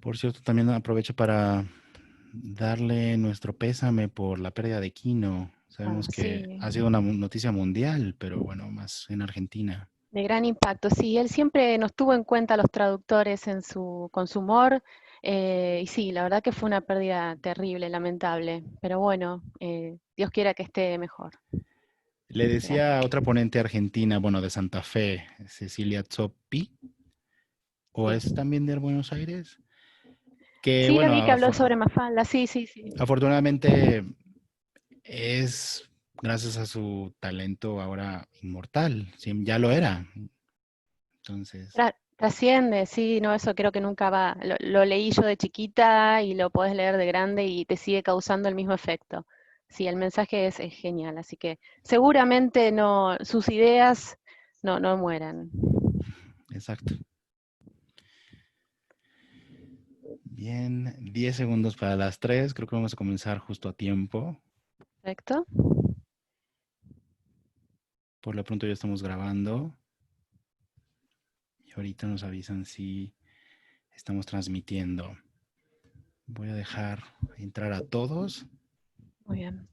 Por cierto, también aprovecho para darle nuestro pésame por la pérdida de Quino. Ah, Sabemos que sí, ha sido una noticia mundial, pero bueno, más en Argentina. de gran impacto. Sí, él siempre nos tuvo en cuenta a los traductores con su humor. Y sí, la verdad que fue una pérdida terrible, lamentable. Pero bueno, Dios quiera que esté mejor. Le decía a Gracias. otra ponente argentina, bueno, de Santa Fe, Cecilia Zoppi, o Sí. es también de Buenos Aires, que Sí, lo bueno, vi que habló sobre Mafalda. Sí, sí, sí. afortunadamente es, gracias a su talento, ahora inmortal. Sí, ya lo era. Entonces, Trasciende, sí, no, eso creo que nunca va. Lo leí yo de chiquita y lo podés leer de grande y te sigue causando el mismo efecto. Sí, el mensaje es genial, así que seguramente no, sus ideas no mueran. exacto. Bien, 10 segundos para las 3. Creo que vamos a comenzar justo a tiempo. ¿Perfecto? Por lo pronto ya estamos grabando y ahorita nos avisan si estamos transmitiendo. Voy a dejar entrar a todos. Muy bien.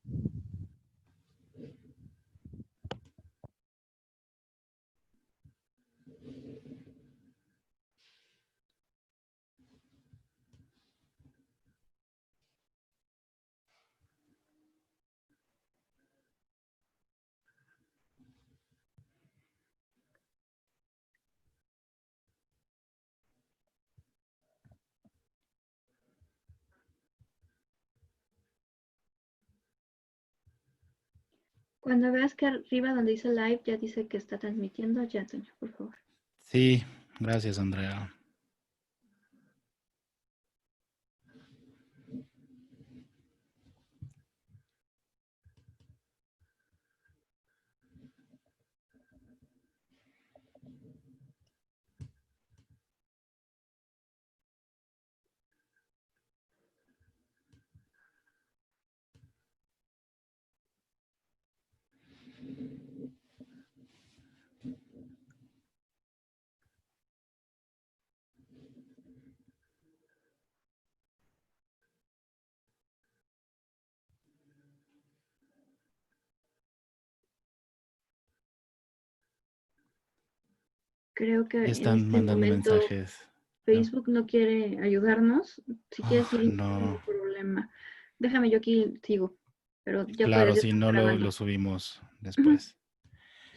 Cuando veas que arriba donde dice live ya dice que está transmitiendo, ya, Toño, por favor. Sí, gracias, Andrea. Creo que Ya en están este mandando momento mensajes. No, Facebook no quiere ayudarnos. Si quieres oh, seguir, no no. tengo problema. Déjame, yo aquí sigo, pero ya puedes, Claro, ya si estás no lo grabando. subimos Ujú. después.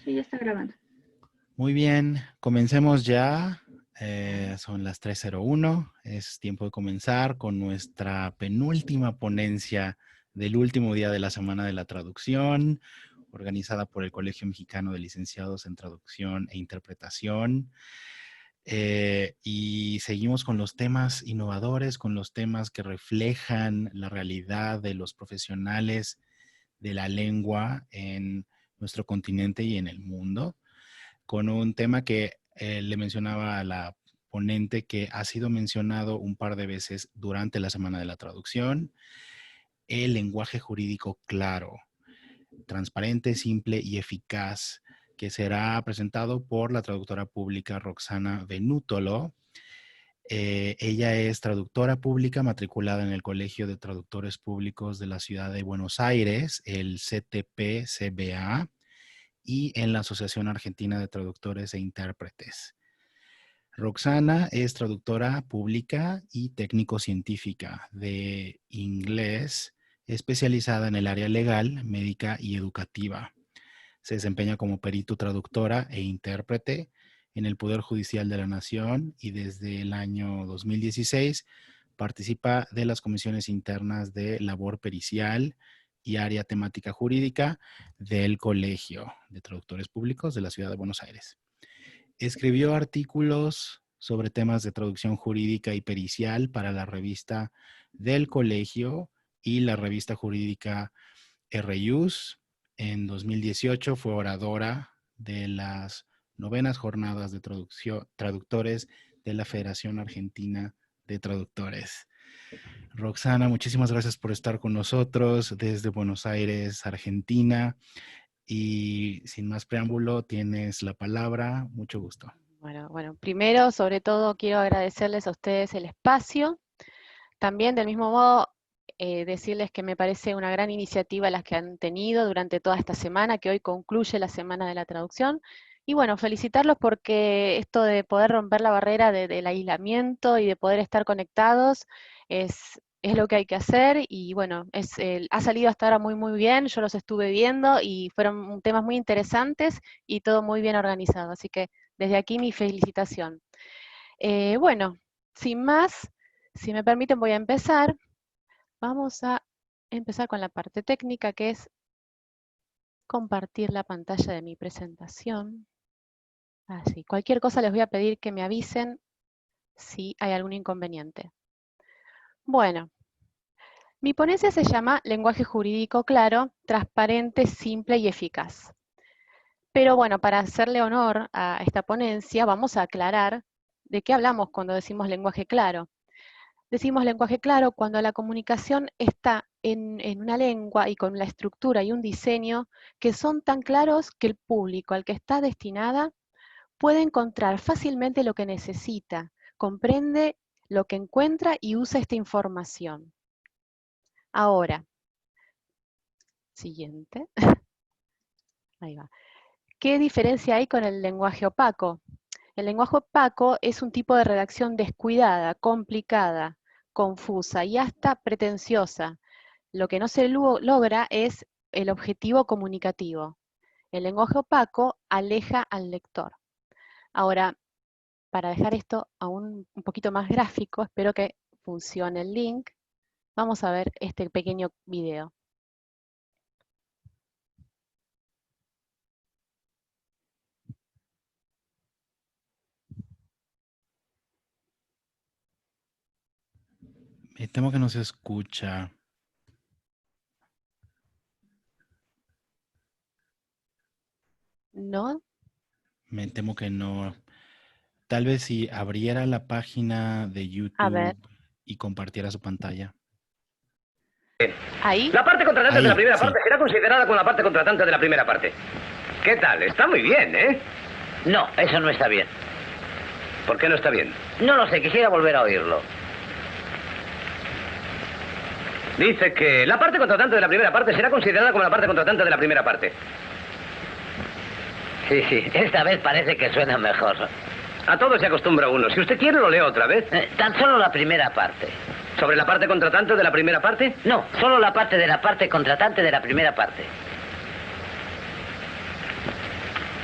Sí, ya está grabando. Muy bien, comencemos ya. Son las 3:01. Es tiempo de comenzar con nuestra penúltima ponencia del último día de la Semana de la Traducción, organizada por el Colegio Mexicano de Licenciados en Traducción e Interpretación. Y seguimos con los temas innovadores, con los temas que reflejan la realidad de los profesionales de la lengua en nuestro continente y en el mundo, con un tema que le mencionaba a la ponente que ha sido mencionado un par de veces durante la Semana de la Traducción, el lenguaje jurídico claro, transparente, simple y eficaz, que será presentado por la traductora pública Roxana Venútolo. Ella es traductora pública matriculada en el Colegio de Traductores Públicos de la Ciudad de Buenos Aires, el CTP-CBA, y en la Asociación Argentina de Traductores e Intérpretes. Roxana es traductora pública y técnico-científica de inglés, especializada en el área legal, médica y educativa. Se desempeña como perito traductora e intérprete en el Poder Judicial de la Nación y desde el año 2016 participa de las comisiones internas de labor pericial y área temática jurídica del Colegio de Traductores Públicos de la Ciudad de Buenos Aires. Escribió artículos sobre temas de traducción jurídica y pericial para la revista del Colegio y la revista jurídica RIUS. En 2018 fue oradora de las novenas jornadas de traductores de la Federación Argentina de Traductores. Roxana, muchísimas gracias por estar con nosotros desde Buenos Aires, Argentina. Y sin más preámbulo, tienes la palabra. Mucho gusto. Bueno, primero, sobre todo, quiero agradecerles a ustedes el espacio. También, del mismo modo, decirles que me parece una gran iniciativa las que han tenido durante toda esta semana, que hoy concluye la Semana de la Traducción. Y bueno, felicitarlos porque esto de poder romper la barrera del aislamiento y de poder estar conectados es lo que hay que hacer. Y bueno, ha salido hasta ahora muy, muy bien. Yo los estuve viendo y fueron temas muy interesantes y todo muy bien organizado. Así que desde aquí mi felicitación. Bueno, sin más, si me permiten voy a empezar. Vamos a empezar con la parte técnica, que es compartir la pantalla de mi presentación. Así, cualquier cosa les voy a pedir que me avisen si hay algún inconveniente. Bueno, mi ponencia se llama Lenguaje jurídico claro, transparente, simple y eficaz. Pero bueno, para hacerle honor a esta ponencia, vamos a aclarar de qué hablamos cuando decimos lenguaje claro. Decimos lenguaje claro cuando la comunicación está en una lengua y con la estructura y un diseño que son tan claros que el público al que está destinada puede encontrar fácilmente lo que necesita, comprende lo que encuentra y usa esta información. Ahora, siguiente. Ahí va. ¿Qué diferencia hay con el lenguaje opaco? El lenguaje opaco es un tipo de redacción descuidada, complicada, confusa y hasta pretenciosa. Lo que no se logra es el objetivo comunicativo. El lenguaje opaco aleja al lector. Ahora, para dejar esto aún un poquito más gráfico, espero que funcione el link, vamos a ver este pequeño video. Me temo que no se escucha. ¿No? Me temo que no. Tal vez si abriera la página de A ver, YouTube y compartiera su pantalla. ahí. La parte contratante de la Ahí, primera sí. parte será considerada como la parte contratante de la primera parte. ¿Qué tal? Está muy bien, ¿eh? No, eso no está bien. ¿Por qué no está bien? No lo sé, quisiera volver a oírlo. Dice que la parte contratante de la primera parte será considerada como la parte contratante de la primera parte. Sí, esta vez parece que suena mejor. A todo se acostumbra uno. Si usted quiere, lo leo otra vez. Tan solo la primera parte. ¿Sobre la parte contratante de la primera parte? No, solo la parte de la parte contratante de la primera parte.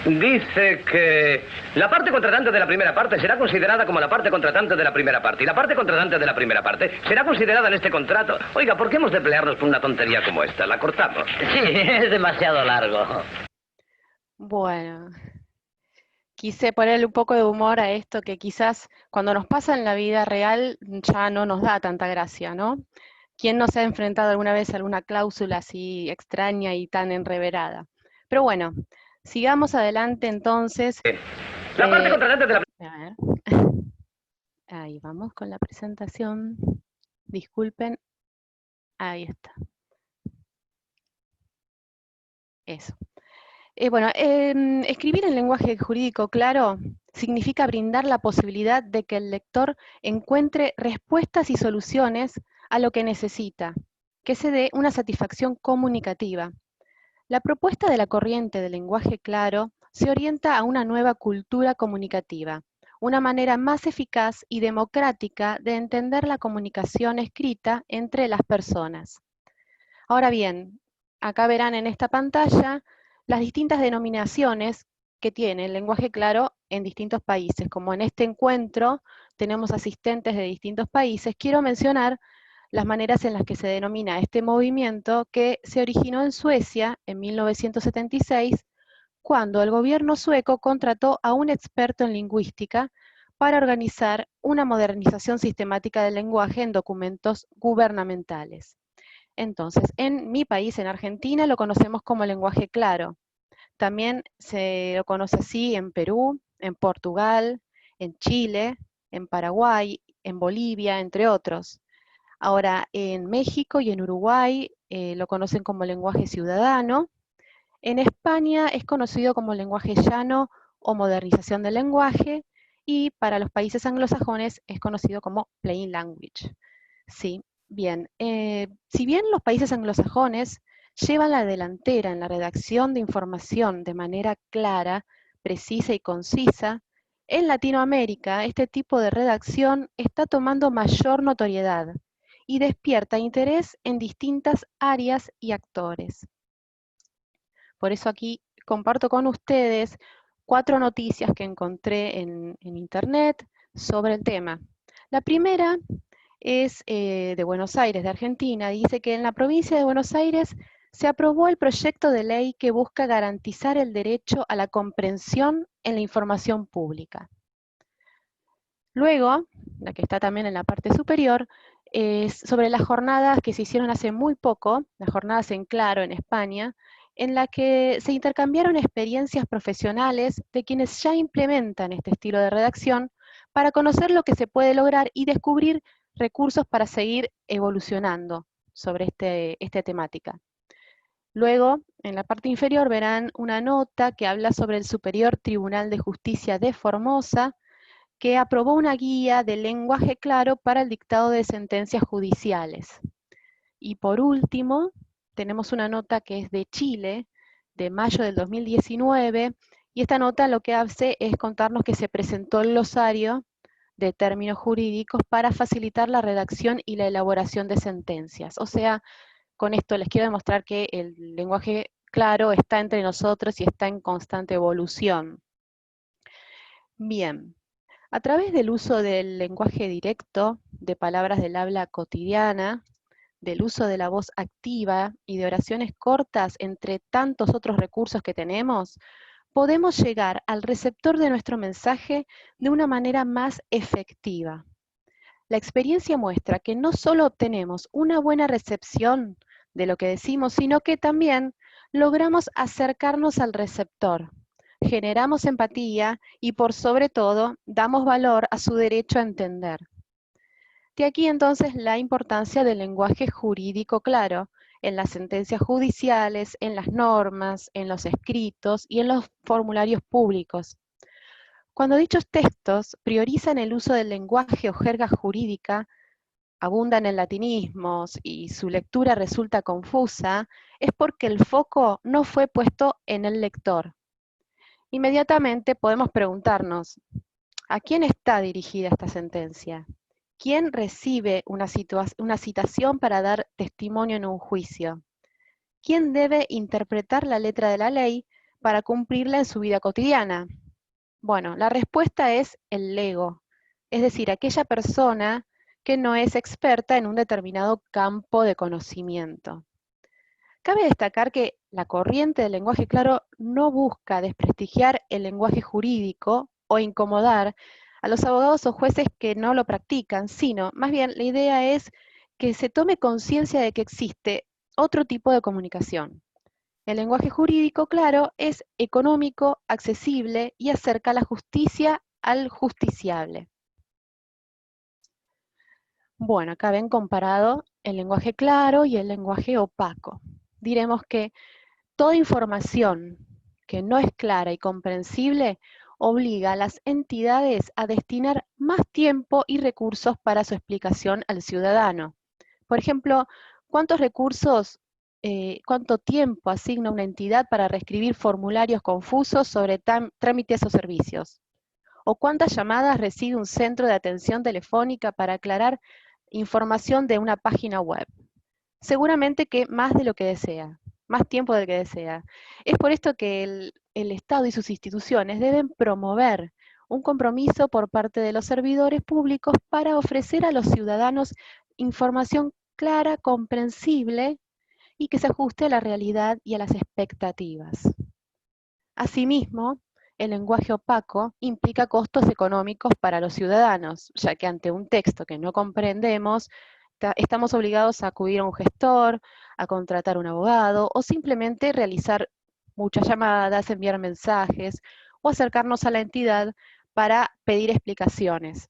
Dice que la parte contratante de la primera parte será considerada como la parte contratante de la primera parte. Y la parte contratante de la primera parte será considerada en este contrato. Oiga, ¿por qué hemos de pelearnos por una tontería como esta? La cortamos. Sí, es demasiado largo. Bueno, quise ponerle un poco de humor a esto que quizás cuando nos pasa en la vida real ya no nos da tanta gracia, ¿no? ¿Quién no se ha enfrentado alguna vez a alguna cláusula así extraña y tan enreverada? Pero bueno, sigamos adelante entonces. La parte contratante de la... A ver. Ahí vamos con la presentación. Disculpen. Ahí está. Eso. Bueno, escribir en lenguaje jurídico claro significa brindar la posibilidad de que el lector encuentre respuestas y soluciones a lo que necesita, que se dé una satisfacción comunicativa. La propuesta de la corriente del lenguaje claro se orienta a una nueva cultura comunicativa, una manera más eficaz y democrática de entender la comunicación escrita entre las personas. Ahora bien, acá verán en esta pantalla las distintas denominaciones que tiene el lenguaje claro en distintos países. Como en este encuentro tenemos asistentes de distintos países, quiero mencionar las maneras en las que se denomina este movimiento que se originó en Suecia en 1976, cuando el gobierno sueco contrató a un experto en lingüística para organizar una modernización sistemática del lenguaje en documentos gubernamentales. Entonces, en mi país, en Argentina, lo conocemos como lenguaje claro. También se lo conoce así en Perú, en Portugal, en Chile, en Paraguay, en Bolivia, entre otros. Ahora, en México y en Uruguay lo conocen como lenguaje ciudadano. En España es conocido como lenguaje llano o modernización del lenguaje, y para los países anglosajones es conocido como plain language. Sí, bien. Si bien los países anglosajones llevan la delantera en la redacción de información de manera clara, precisa y concisa, en Latinoamérica este tipo de redacción está tomando mayor notoriedad y despierta interés en distintas áreas y actores. Por eso aquí comparto con ustedes 4 noticias que encontré en internet sobre el tema. La primera es de Buenos Aires, de Argentina. Dice que en la provincia de Buenos Aires se aprobó el proyecto de ley que busca garantizar el derecho a la comprensión en la información pública. Luego, la que está también en la parte superior, es sobre las jornadas que se hicieron hace muy poco, las jornadas en Claro, en España, en la que se intercambiaron experiencias profesionales de quienes ya implementan este estilo de redacción para conocer lo que se puede lograr y descubrir recursos para seguir evolucionando sobre esta temática. Luego, en la parte inferior verán una nota que habla sobre el Superior Tribunal de Justicia de Formosa, que aprobó una guía de lenguaje claro para el dictado de sentencias judiciales. Y por último, tenemos una nota que es de Chile, de mayo del 2019, y esta nota lo que hace es contarnos que se presentó el glosario de términos jurídicos para facilitar la redacción y la elaboración de sentencias. O sea, con esto les quiero demostrar que el lenguaje claro está entre nosotros y está en constante evolución. Bien. A través del uso del lenguaje directo, de palabras del habla cotidiana, del uso de la voz activa y de oraciones cortas, entre tantos otros recursos que tenemos, podemos llegar al receptor de nuestro mensaje de una manera más efectiva. La experiencia muestra que no solo obtenemos una buena recepción de lo que decimos, sino que también logramos acercarnos al receptor. Generamos empatía y por sobre todo damos valor a su derecho a entender. De aquí entonces la importancia del lenguaje jurídico claro en las sentencias judiciales, en las normas, en los escritos y en los formularios públicos. Cuando dichos textos priorizan el uso del lenguaje o jerga jurídica, abundan en latinismos y su lectura resulta confusa, es porque el foco no fue puesto en el lector. Inmediatamente podemos preguntarnos, ¿a quién está dirigida esta sentencia? ¿Quién recibe una citación para dar testimonio en un juicio? ¿Quién debe interpretar la letra de la ley para cumplirla en su vida cotidiana? Bueno, la respuesta es el lego, es decir, aquella persona que no es experta en un determinado campo de conocimiento. Cabe destacar que la corriente del lenguaje claro no busca desprestigiar el lenguaje jurídico o incomodar a los abogados o jueces que no lo practican, sino más bien la idea es que se tome conciencia de que existe otro tipo de comunicación. El lenguaje jurídico claro es económico, accesible y acerca la justicia al justiciable. Bueno, acá ven comparado el lenguaje claro y el lenguaje opaco. Diremos que toda información que no es clara y comprensible obliga a las entidades a destinar más tiempo y recursos para su explicación al ciudadano. Por ejemplo, ¿cuántos recursos, cuánto tiempo asigna una entidad para reescribir formularios confusos sobre trámites o servicios? ¿O cuántas llamadas recibe un centro de atención telefónica para aclarar información de una página web? Seguramente que más de lo que desea, más tiempo del que desea. Es por esto que el Estado y sus instituciones deben promover un compromiso por parte de los servidores públicos para ofrecer a los ciudadanos información clara, comprensible y que se ajuste a la realidad y a las expectativas. Asimismo, el lenguaje opaco implica costos económicos para los ciudadanos, ya que ante un texto que no comprendemos, estamos obligados a acudir a un gestor, a contratar un abogado, o simplemente realizar muchas llamadas, enviar mensajes, o acercarnos a la entidad para pedir explicaciones.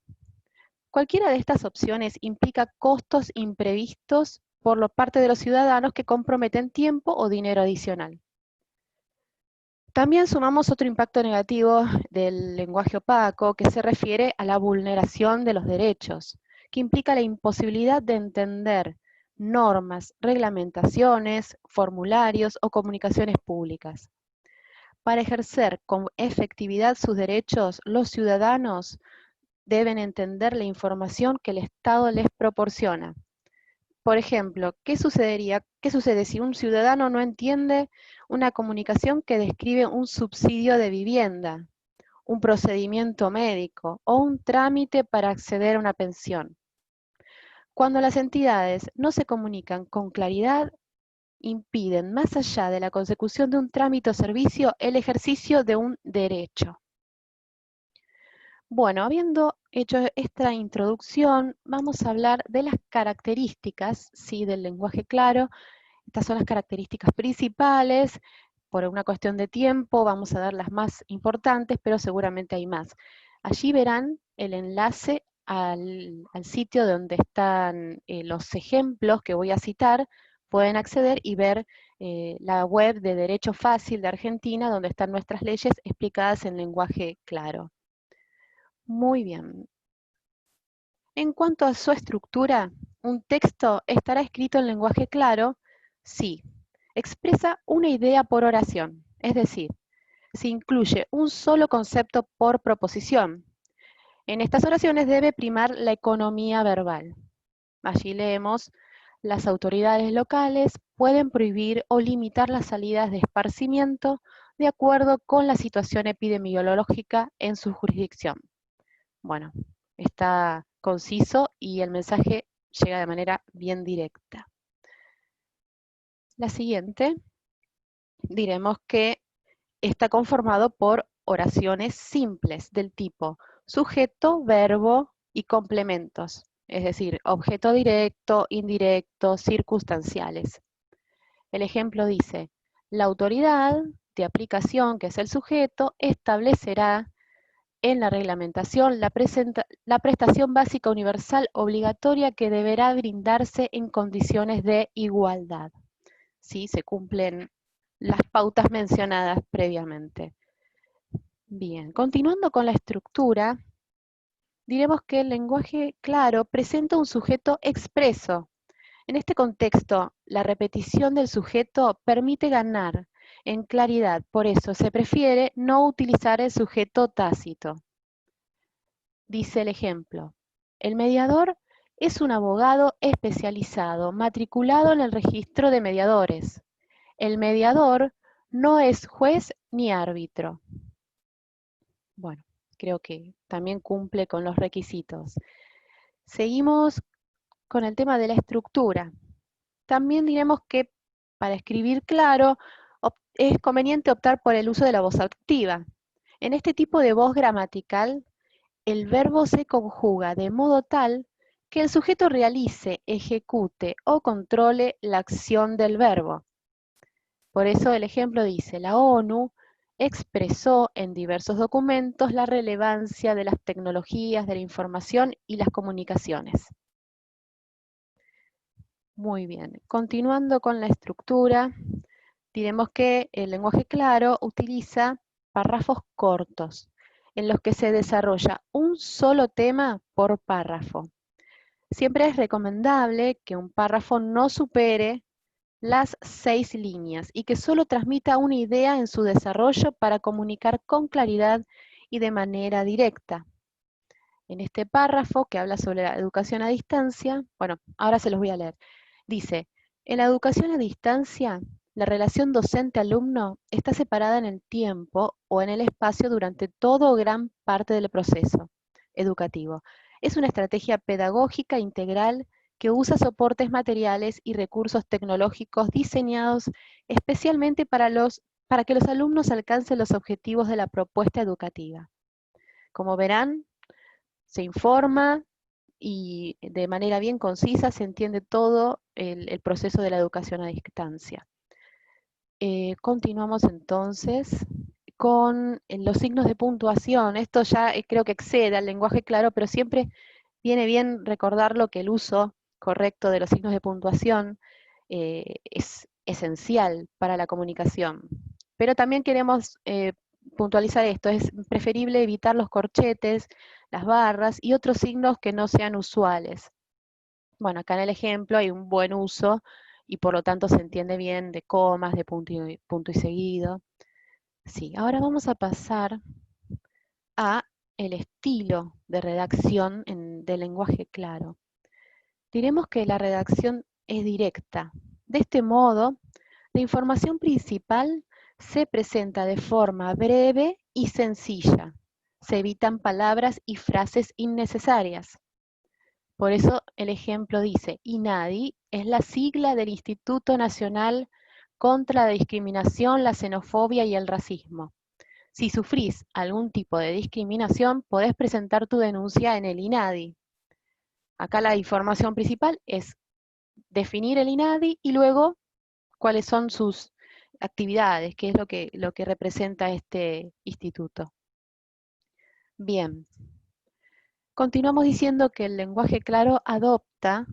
Cualquiera de estas opciones implica costos imprevistos por parte de los ciudadanos que comprometen tiempo o dinero adicional. También sumamos otro impacto negativo del lenguaje opaco que se refiere a la vulneración de los derechos, que implica la imposibilidad de entender normas, reglamentaciones, formularios o comunicaciones públicas. Para ejercer con efectividad sus derechos, los ciudadanos deben entender la información que el Estado les proporciona. Por ejemplo, ¿qué sucede si un ciudadano no entiende una comunicación que describe un subsidio de vivienda, un procedimiento médico o un trámite para acceder a una pensión? Cuando las entidades no se comunican con claridad, impiden, más allá de la consecución de un trámite o servicio, el ejercicio de un derecho. Bueno, habiendo hecho esta introducción, vamos a hablar de las características, ¿sí?, del lenguaje claro. Estas son las características principales. Por una cuestión de tiempo vamos a dar las más importantes, pero seguramente hay más. Allí verán el enlace al sitio donde están los ejemplos que voy a citar. Pueden acceder y ver la web de Derecho Fácil de Argentina, donde están nuestras leyes explicadas en lenguaje claro. Muy bien. En cuanto a su estructura, un texto estará escrito en lenguaje claro si expresa una idea por oración, es decir, si incluye un solo concepto por proposición. En estas oraciones debe primar la economía verbal. Allí leemos: las autoridades locales pueden prohibir o limitar las salidas de esparcimiento de acuerdo con la situación epidemiológica en su jurisdicción. Bueno, está conciso y el mensaje llega de manera bien directa. La siguiente, diremos que está conformado por oraciones simples del tipo sujeto, verbo y complementos, es decir, objeto directo, indirecto, circunstanciales. El ejemplo dice: la autoridad de aplicación, que es el sujeto, establecerá en la reglamentación la prestación básica universal obligatoria que deberá brindarse en condiciones de igualdad. ¿Sí? Se cumplen las pautas mencionadas previamente. Bien, continuando con la estructura, diremos que el lenguaje claro presenta un sujeto expreso. En este contexto, la repetición del sujeto permite ganar en claridad, por eso se prefiere no utilizar el sujeto tácito. Dice el ejemplo: el mediador es un abogado especializado, matriculado en el registro de mediadores. El mediador no es juez ni árbitro. Bueno, creo que también cumple con los requisitos. Seguimos con el tema de la estructura. También diremos que para escribir claro es conveniente optar por el uso de la voz activa. En este tipo de voz gramatical, el verbo se conjuga de modo tal que el sujeto realice, ejecute o controle la acción del verbo. Por eso el ejemplo dice: la ONU expresó en diversos documentos la relevancia de las tecnologías de la información y las comunicaciones. Muy bien, continuando con la estructura, diremos que el lenguaje claro utiliza párrafos cortos, en los que se desarrolla un solo tema por párrafo. Siempre es recomendable que un párrafo no supere las 6 líneas y que solo transmita una idea en su desarrollo para comunicar con claridad y de manera directa. En este párrafo que habla sobre la educación a distancia, bueno, ahora se los voy a leer. Dice: en la educación a distancia, la relación docente-alumno está separada en el tiempo o en el espacio durante todo o gran parte del proceso educativo. Es una estrategia pedagógica integral que usa soportes materiales y recursos tecnológicos diseñados especialmente para que los alumnos alcancen los objetivos de la propuesta educativa. Como verán, se informa y de manera bien concisa se entiende todo el proceso de la educación a distancia. Continuamos entonces con los signos de puntuación. Esto ya creo que excede al lenguaje claro, pero siempre viene bien recordarlo, que el uso correcto de los signos de puntuación es esencial para la comunicación. Pero también queremos puntualizar esto, es preferible evitar los corchetes, las barras y otros signos que no sean usuales. Bueno, acá en el ejemplo hay un buen uso y por lo tanto se entiende bien de comas, de punto y seguido. Sí, ahora vamos a pasar a el estilo de redacción de lenguaje claro. Diremos que la redacción es directa. De este modo, la información principal se presenta de forma breve y sencilla. Se evitan palabras y frases innecesarias. Por eso el ejemplo dice, INADI es la sigla del Instituto Nacional contra la Discriminación, la Xenofobia y el Racismo. Si sufrís algún tipo de discriminación, podés presentar tu denuncia en el INADI. Acá la información principal es definir el INADI y luego cuáles son sus actividades, qué es lo que representa este instituto. Bien. Continuamos diciendo que el lenguaje claro adopta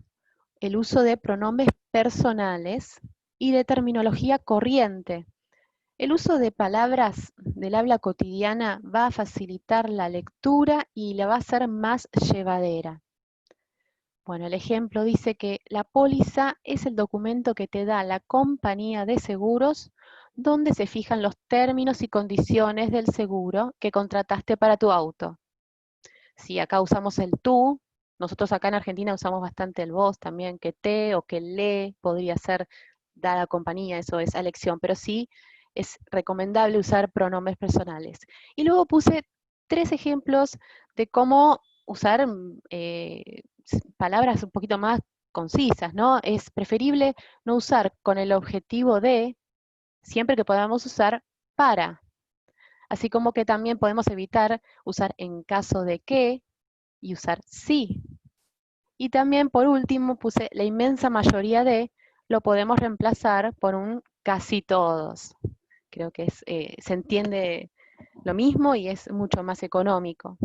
el uso de pronombres personales y de terminología corriente. El uso de palabras del habla cotidiana va a facilitar la lectura y la va a hacer más llevadera. Bueno, el ejemplo dice que la póliza es el documento que te da la compañía de seguros donde se fijan los términos y condiciones del seguro que contrataste para tu auto. Si acá usamos el tú, nosotros acá en Argentina usamos bastante el vos también, que te o que le podría ser dada compañía, eso es elección, pero sí es recomendable usar pronombres personales. Y luego puse 3 ejemplos de cómo usar palabras un poquito más concisas, ¿no? Es preferible no usar con el objetivo de, siempre que podamos usar para. Así como que también podemos evitar usar en caso de que y usar sí. Y también por último puse la inmensa mayoría de, lo podemos reemplazar por un casi todos. Creo que se entiende lo mismo y es mucho más económico.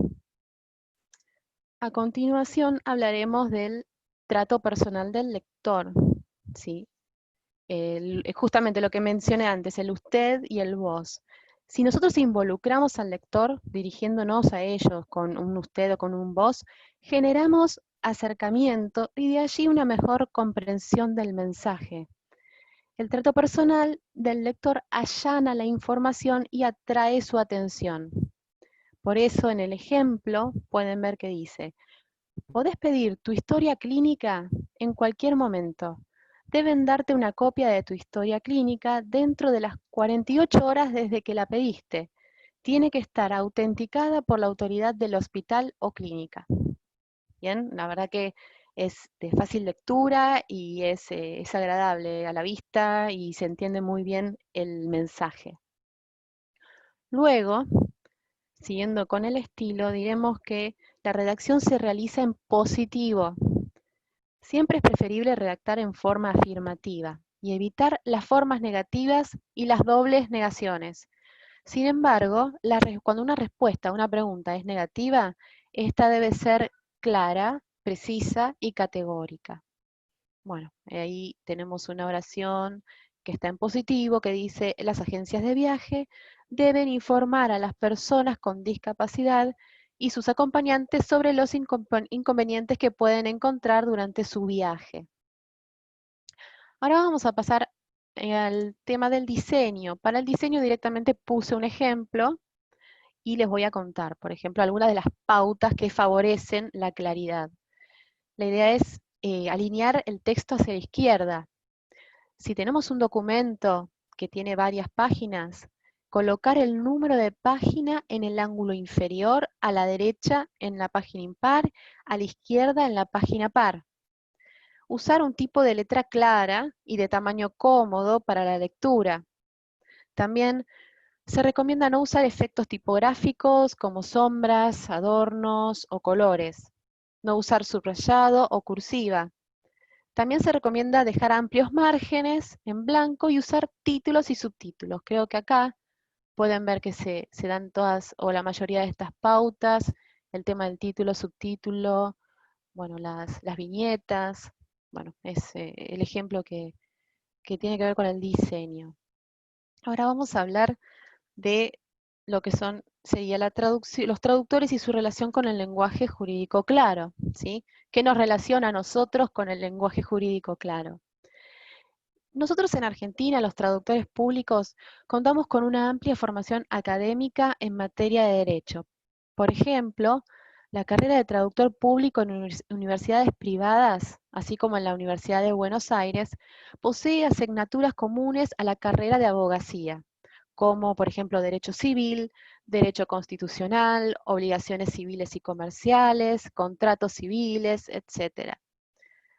A continuación hablaremos del trato personal del lector, ¿sí? Justamente lo que mencioné antes, el usted y el vos. Si nosotros involucramos al lector dirigiéndonos a ellos con un usted o con un vos, generamos acercamiento y de allí una mejor comprensión del mensaje. El trato personal del lector allana la información y atrae su atención. Por eso en el ejemplo pueden ver que dice, podés pedir tu historia clínica en cualquier momento. Deben darte una copia de tu historia clínica dentro de las 48 horas desde que la pediste. Tiene que estar autenticada por la autoridad del hospital o clínica. Bien, la verdad que es de fácil lectura y es agradable a la vista y se entiende muy bien el mensaje. Luego, siguiendo con el estilo, diremos que la redacción se realiza en positivo. Siempre es preferible redactar en forma afirmativa y evitar las formas negativas y las dobles negaciones. Sin embargo, cuando una respuesta a una pregunta es negativa, esta debe ser clara, precisa y categórica. Bueno, ahí tenemos una oración que está en positivo, que dice, las agencias de viaje deben informar a las personas con discapacidad y sus acompañantes sobre los inconvenientes que pueden encontrar durante su viaje. Ahora vamos a pasar al tema del diseño. Para el diseño directamente puse un ejemplo y les voy a contar, por ejemplo, algunas de las pautas que favorecen la claridad. La idea es alinear el texto hacia la izquierda. Si tenemos un documento que tiene varias páginas, colocar el número de página en el ángulo inferior, a la derecha en la página impar, a la izquierda en la página par. Usar un tipo de letra clara y de tamaño cómodo para la lectura. También se recomienda no usar efectos tipográficos como sombras, adornos o colores. No usar subrayado o cursiva. También se recomienda dejar amplios márgenes en blanco y usar títulos y subtítulos. Creo que acá pueden ver que se dan todas o la mayoría de estas pautas, el tema del título, subtítulo, bueno, las viñetas, bueno, es el ejemplo que tiene que ver con el diseño. Ahora vamos a hablar de lo que sería la traducción, los traductores y su relación con el lenguaje jurídico claro, ¿sí? ¿Qué nos relaciona a nosotros con el lenguaje jurídico claro? Nosotros en Argentina, los traductores públicos, contamos con una amplia formación académica en materia de derecho. Por ejemplo, la carrera de traductor público en universidades privadas, así como en la Universidad de Buenos Aires, posee asignaturas comunes a la carrera de abogacía, como por ejemplo Derecho Civil, Derecho Constitucional, Obligaciones Civiles y Comerciales, Contratos Civiles, etc.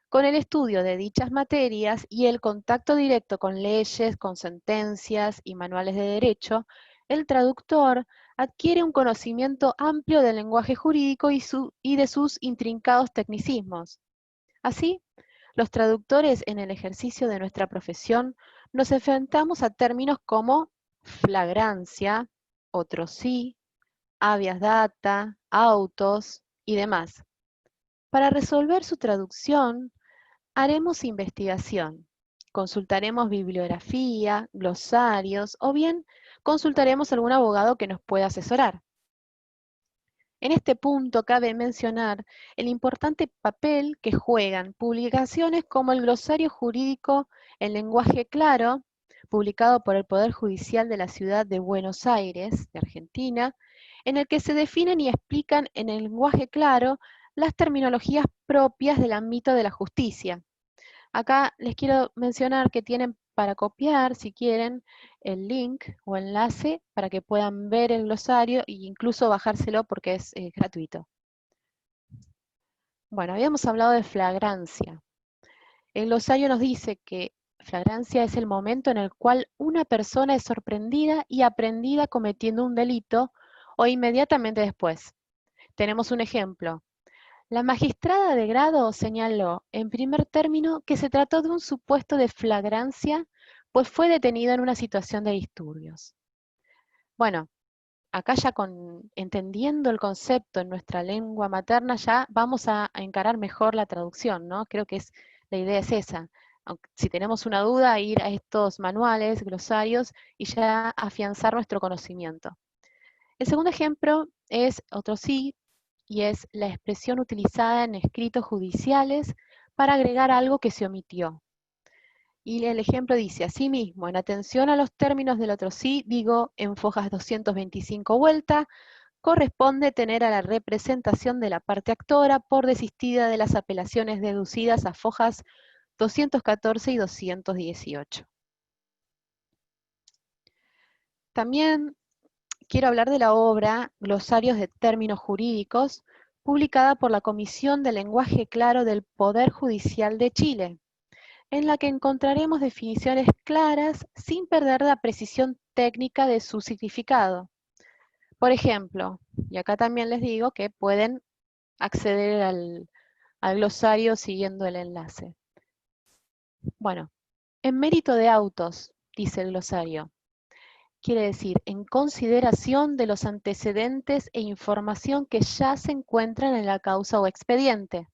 Con el estudio de dichas materias y el contacto directo con leyes, con sentencias y manuales de derecho, el traductor adquiere un conocimiento amplio del lenguaje jurídico y de sus intrincados tecnicismos. Así, los traductores en el ejercicio de nuestra profesión nos enfrentamos a términos como flagrancia, otro sí, habeas data, autos y demás. Para resolver su traducción, haremos investigación, consultaremos bibliografía, glosarios o bien consultaremos a algún abogado que nos pueda asesorar. En este punto cabe mencionar el importante papel que juegan publicaciones como el Glosario Jurídico en Lenguaje Claro, publicado por el Poder Judicial de la Ciudad de Buenos Aires, de Argentina, en el que se definen y explican en el lenguaje claro las terminologías propias del ámbito de la justicia. Acá les quiero mencionar que tienen para copiar, si quieren, el link o enlace para que puedan ver el glosario e incluso bajárselo porque es gratuito. Bueno, habíamos hablado de flagrancia. El glosario nos dice que flagrancia es el momento en el cual una persona es sorprendida y aprehendida cometiendo un delito o inmediatamente después. Tenemos un ejemplo. La magistrada de grado señaló, en primer término, que se trató de un supuesto de flagrancia, pues fue detenido en una situación de disturbios. Bueno, acá ya entendiendo el concepto en nuestra lengua materna, ya vamos a encarar mejor la traducción, ¿no? Creo que la idea es esa. Si tenemos una duda, ir a estos manuales, glosarios, y ya afianzar nuestro conocimiento. El segundo ejemplo es otro sí, y es la expresión utilizada en escritos judiciales para agregar algo que se omitió. Y el ejemplo dice, asimismo, en atención a los términos del otro sí, digo, en fojas 225 vuelta, corresponde tener a la representación de la parte actora por desistida de las apelaciones deducidas a fojas 214 y 218. También quiero hablar de la obra Glosarios de Términos Jurídicos, publicada por la Comisión de Lenguaje Claro del Poder Judicial de Chile, en la que encontraremos definiciones claras sin perder la precisión técnica de su significado. Por ejemplo, y acá también les digo que pueden acceder al glosario siguiendo el enlace. Bueno, en mérito de autos, dice el glosario, quiere decir, en consideración de los antecedentes e información que ya se encuentran en la causa o expediente.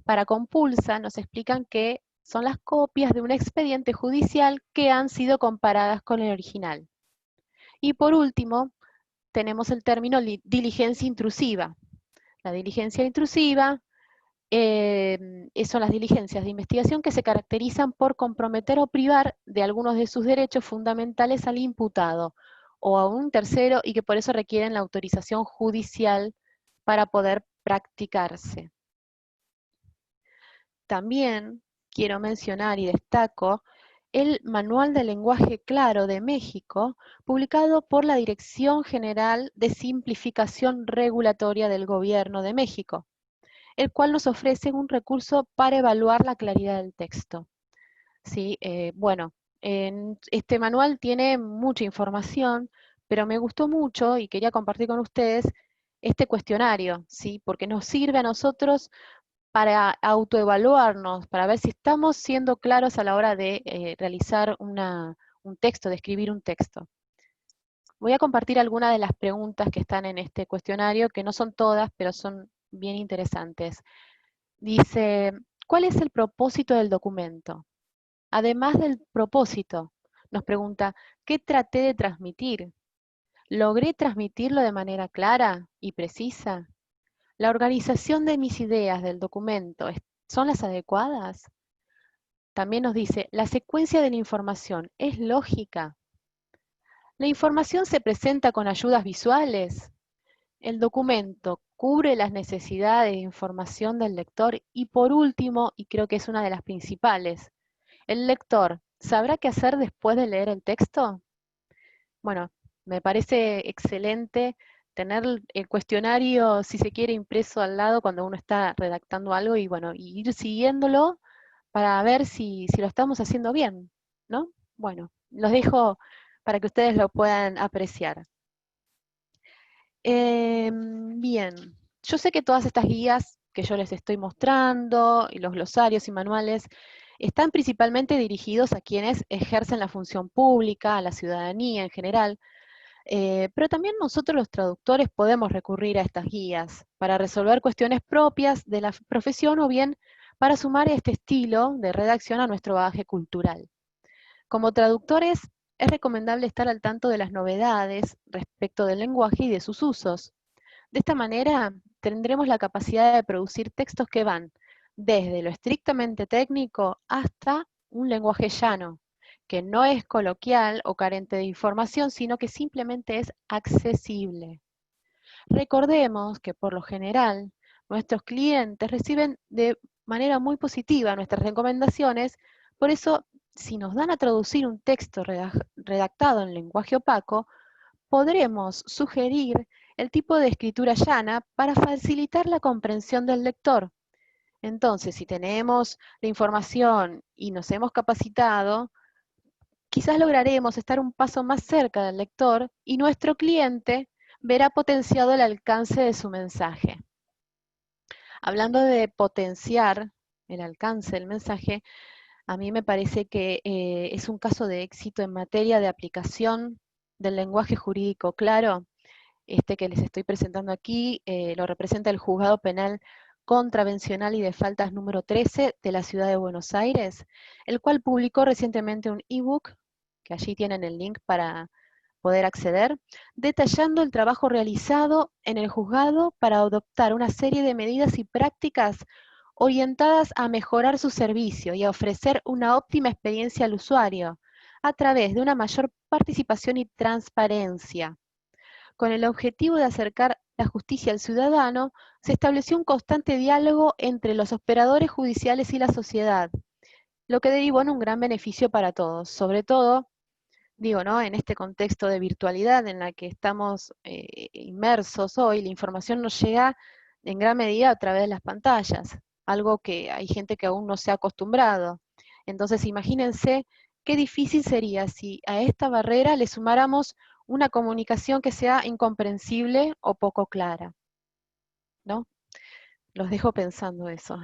Para compulsa nos explican que son las copias de un expediente judicial que han sido comparadas con el original. Y por último, tenemos el término diligencia intrusiva. La diligencia intrusiva son las diligencias de investigación que se caracterizan por comprometer o privar de algunos de sus derechos fundamentales al imputado o a un tercero y que por eso requieren la autorización judicial para poder practicarse. También quiero mencionar y destaco el Manual de Lenguaje Claro de México, publicado por la Dirección General de Simplificación Regulatoria del Gobierno de México, el cual nos ofrece un recurso para evaluar la claridad del texto. ¿Sí? Bueno, este manual tiene mucha información, pero me gustó mucho y quería compartir con ustedes este cuestionario, ¿sí? Porque nos sirve a nosotros para autoevaluarnos, para ver si estamos siendo claros a la hora de realizar un texto, de escribir un texto. Voy a compartir algunas de las preguntas que están en este cuestionario, que no son todas, pero son bien interesantes. Dice, ¿cuál es el propósito del documento? Además del propósito, Nos pregunta, ¿qué traté de transmitir? ¿Logré transmitirlo de manera clara y precisa? ¿La organización de mis ideas del documento son las adecuadas? También nos dice, ¿la secuencia de la información es lógica? ¿La información se presenta con ayudas visuales? ¿El documento cubre las necesidades de información del lector? Y por último, y creo que es una de las principales, ¿el lector sabrá qué hacer después de leer el texto? Bueno, me parece excelente tener el cuestionario, si se quiere, impreso al lado cuando uno está redactando algo y bueno, y ir siguiéndolo para ver si lo estamos haciendo bien, ¿no? Bueno, los dejo para que ustedes lo puedan apreciar. Bien, yo sé que todas estas guías que yo les estoy mostrando, y los glosarios y manuales, están principalmente dirigidos a quienes ejercen la función pública, a la ciudadanía en general, pero también nosotros los traductores podemos recurrir a estas guías para resolver cuestiones propias de la profesión o bien para sumar este estilo de redacción a nuestro bagaje cultural. Como traductores, es recomendable estar al tanto de las novedades respecto del lenguaje y de sus usos. De esta manera, tendremos la capacidad de producir textos que van desde lo estrictamente técnico hasta un lenguaje llano, que no es coloquial o carente de información, sino que simplemente es accesible. Recordemos que por lo general, nuestros clientes reciben de manera muy positiva nuestras recomendaciones, por eso, si nos dan a traducir un texto redactado en lenguaje opaco, podremos sugerir el tipo de escritura llana para facilitar la comprensión del lector. Entonces, si tenemos la información y nos hemos capacitado, quizás lograremos estar un paso más cerca del lector y nuestro cliente verá potenciado el alcance de su mensaje. Hablando de potenciar el alcance del mensaje, a mí me parece que es un caso de éxito en materia de aplicación del lenguaje jurídico claro. Este que les estoy presentando aquí lo representa el Juzgado Penal Contravencional y de Faltas número 13 de la Ciudad de Buenos Aires, el cual publicó recientemente un ebook, que allí tienen el link para poder acceder, detallando el trabajo realizado en el juzgado para adoptar una serie de medidas y prácticas orientadas a mejorar su servicio y a ofrecer una óptima experiencia al usuario, a través de una mayor participación y transparencia. Con el objetivo de acercar la justicia al ciudadano, se estableció un constante diálogo entre los operadores judiciales y la sociedad, lo que derivó en un gran beneficio para todos, sobre todo, digo, ¿no?, en este contexto de virtualidad en la que estamos inmersos hoy, la información nos llega en gran medida a través de las pantallas, algo que hay gente que aún no se ha acostumbrado. Entonces, imagínense qué difícil sería si a esta barrera le sumáramos una comunicación que sea incomprensible o poco clara, ¿no? Los dejo pensando eso.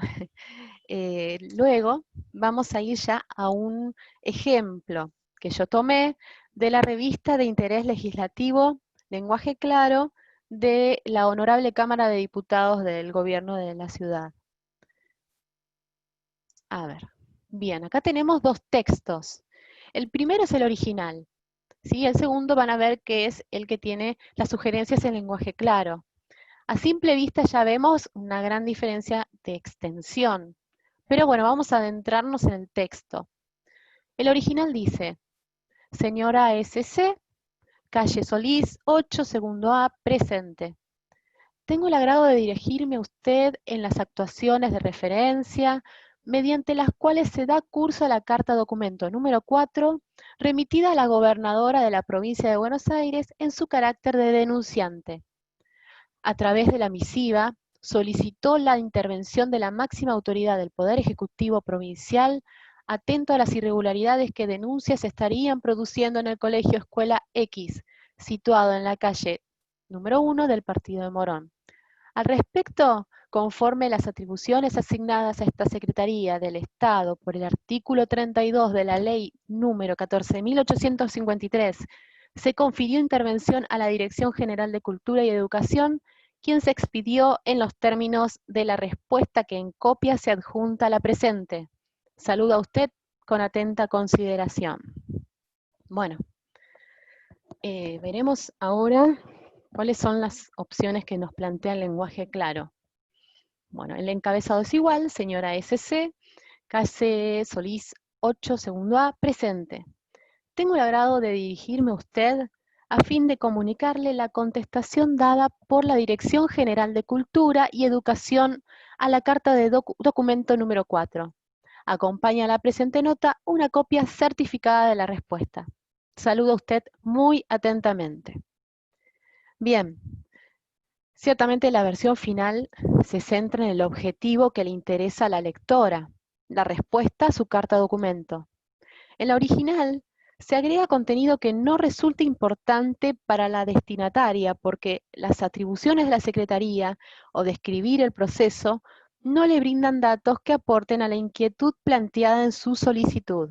Luego vamos a ir ya a un ejemplo que yo tomé de la revista de interés legislativo Lenguaje Claro de la Honorable Cámara de Diputados del Gobierno de la Ciudad. A ver, bien, acá tenemos dos textos. El primero es el original, ¿sí? El segundo van a ver que es el que tiene las sugerencias en lenguaje claro. A simple vista ya vemos una gran diferencia de extensión. Pero bueno, vamos a adentrarnos en el texto. El original dice, señora S.C., calle Solís, 8, segundo A, presente. Tengo el agrado de dirigirme a usted en las actuaciones de referencia, mediante las cuales se da curso a la carta documento número 4, remitida a la gobernadora de la provincia de Buenos Aires en su carácter de denunciante. A través de la misiva, solicitó la intervención de la máxima autoridad del Poder Ejecutivo Provincial, atento a las irregularidades que denuncia se estarían produciendo en el Colegio Escuela X, situado en la calle número 1 del partido de Morón. Al respecto, conforme las atribuciones asignadas a esta Secretaría del Estado por el artículo 32 de la Ley número 14.853, se confirió intervención a la Dirección General de Cultura y Educación, quien se expidió en los términos de la respuesta que en copia se adjunta a la presente. Saludo a usted con atenta consideración. Bueno, veremos ahora cuáles son las opciones que nos plantea el lenguaje claro. Bueno, el encabezado es igual, señora SC, Case Solís 8, segundo A, presente. Tengo el agrado de dirigirme a usted a fin de comunicarle la contestación dada por la Dirección General de Cultura y Educación a la carta de documento número 4. Acompaña a la presente nota una copia certificada de la respuesta. Saludo a usted muy atentamente. Bien, ciertamente la versión final se centra en el objetivo que le interesa a la lectora, la respuesta a su carta documento. En la original se agrega contenido que no resulta importante para la destinataria porque las atribuciones de la Secretaría o describir el proceso no le brindan datos que aporten a la inquietud planteada en su solicitud.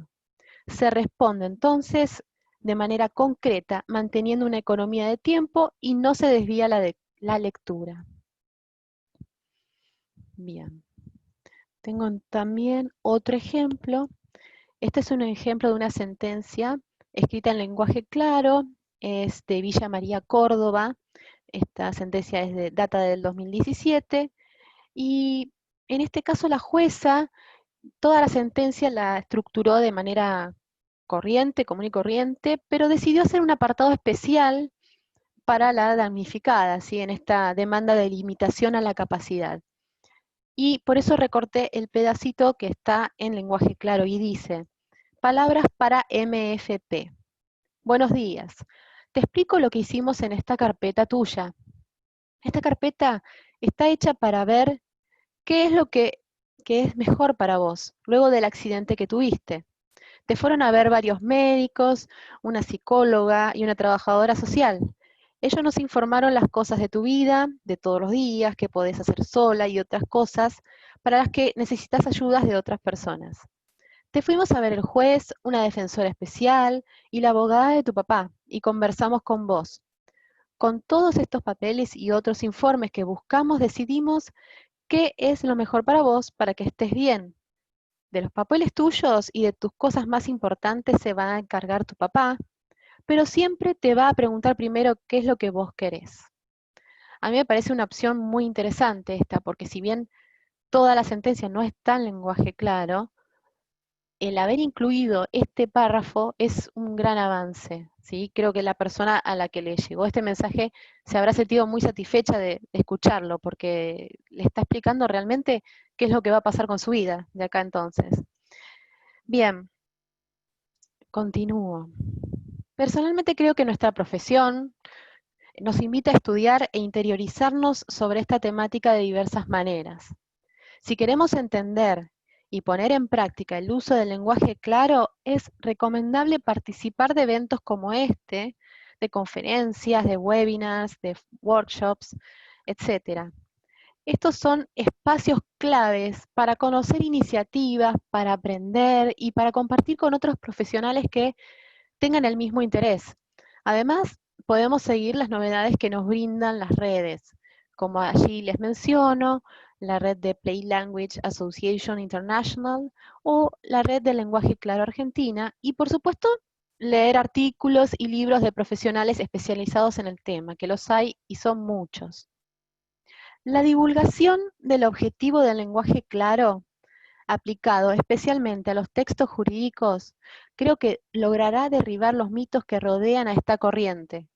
Se responde entonces de manera concreta, manteniendo una economía de tiempo y no se desvía la lectura. Bien. Tengo también otro ejemplo. Este es un ejemplo de una sentencia escrita en lenguaje claro, es de Villa María, Córdoba. Esta sentencia data del 2017, y en este caso la jueza, toda la sentencia la estructuró de manera corriente, común y corriente, pero decidió hacer un apartado especial para la damnificada, ¿sí? En esta demanda de limitación a la capacidad. Y por eso recorté el pedacito que está en lenguaje claro y dice: palabras para MFP. Buenos días. Te explico lo que hicimos en esta carpeta tuya. Esta carpeta está hecha para ver qué es lo que es mejor para vos, luego del accidente que tuviste. Te fueron a ver varios médicos, una psicóloga y una trabajadora social. Ellos nos informaron las cosas de tu vida, de todos los días, que podés hacer sola y otras cosas para las que necesitas ayudas de otras personas. Te fuimos a ver el juez, una defensora especial y la abogada de tu papá, y conversamos con vos. Con todos estos papeles y otros informes que buscamos, decidimos qué es lo mejor para vos para que estés bien. De los papeles tuyos y de tus cosas más importantes se va a encargar tu papá, pero siempre te va a preguntar primero qué es lo que vos querés. A mí me parece una opción muy interesante esta, porque si bien toda la sentencia no está en lenguaje claro, el haber incluido este párrafo es un gran avance, ¿sí? Creo que la persona a la que le llegó este mensaje se habrá sentido muy satisfecha de escucharlo, porque le está explicando realmente qué es lo que va a pasar con su vida de acá entonces. Bien, continúo. Personalmente creo que nuestra profesión nos invita a estudiar e interiorizarnos sobre esta temática de diversas maneras. Si queremos entender y poner en práctica el uso del lenguaje claro, es recomendable participar de eventos como este, de conferencias, de webinars, de workshops, etc. Estos son espacios claves para conocer iniciativas, para aprender y para compartir con otros profesionales que tengan el mismo interés. Además, podemos seguir las novedades que nos brindan las redes, como allí les menciono, la red de Play Language Association International o la red de Lenguaje Claro Argentina, y por supuesto, leer artículos y libros de profesionales especializados en el tema, que los hay y son muchos. La divulgación del objetivo del lenguaje claro, aplicado especialmente a los textos jurídicos, creo que logrará derribar los mitos que rodean a esta corriente.